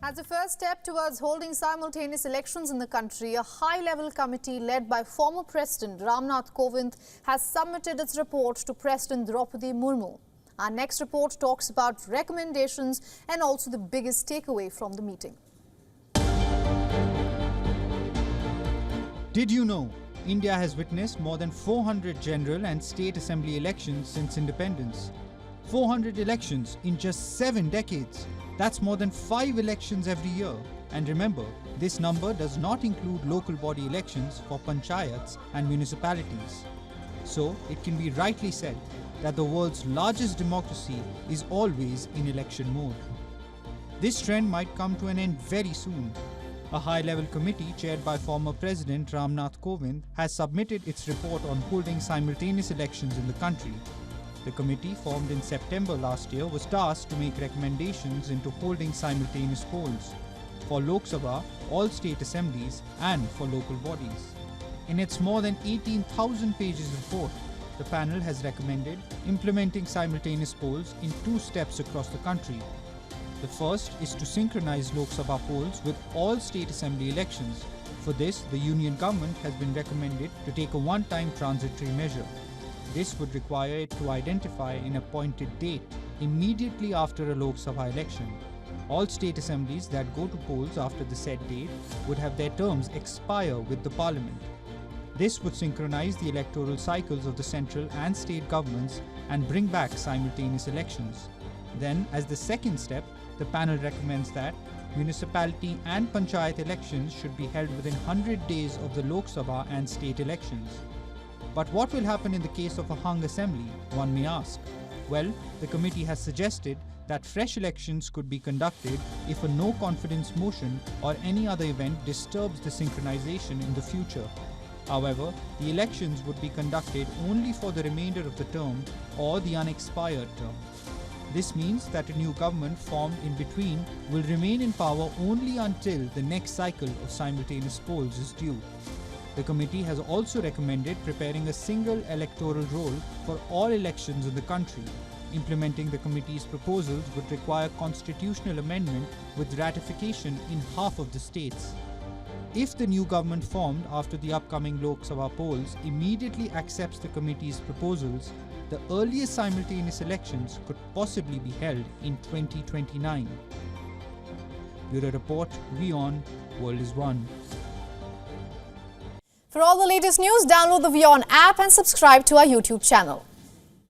As a first step towards holding simultaneous elections in the country, a high-level committee led by former President Nath Kovind has submitted its report to President Droupadi Murmu. Our next report talks about recommendations and also the biggest takeaway from the meeting. Did you know India has witnessed more than 400 general and state assembly elections since independence? 400 elections in just 7 decades. That's more than 5 elections every year. And remember, this number does not include local body elections for panchayats and municipalities. So, it can be rightly said that the world's largest democracy is always in election mode. This trend might come to an end very soon. A high-level committee chaired by former President Nath Kovind has submitted its report on holding simultaneous elections in the country. The committee, formed in September last year, was tasked to make recommendations into holding simultaneous polls for Lok Sabha, all state assemblies and for local bodies. In its more than 18,000 pages report, the panel has recommended implementing simultaneous polls in 2 steps across the country. The first is to synchronize Lok Sabha polls with all state assembly elections. For this, the union government has been recommended to take a one-time transitory measure. This would require it to identify an appointed date immediately after a Lok Sabha election. All state assemblies that go to polls after the said date would have their terms expire with the parliament. This would synchronize the electoral cycles of the central and state governments and bring back simultaneous elections. Then, as the second step, the panel recommends that municipality and panchayat elections should be held within 100 days of the Lok Sabha and state elections. But what will happen in the case of a hung assembly, one may ask? Well, the committee has suggested that fresh elections could be conducted if a no-confidence motion or any other event disturbs the synchronization in the future. However, the elections would be conducted only for the remainder of the term or the unexpired term. This means that a new government formed in between will remain in power only until the next cycle of simultaneous polls is due. The committee has also recommended preparing a single electoral roll for all elections in the country. Implementing the committee's proposals would require constitutional amendment with ratification in half of the states. If the new government formed after the upcoming Lok Sabha polls immediately accepts the committee's proposals, the earliest simultaneous elections could possibly be held in 2029. Bureau Report, WION, World is One. For all the latest news, download the WION app and subscribe to our YouTube channel.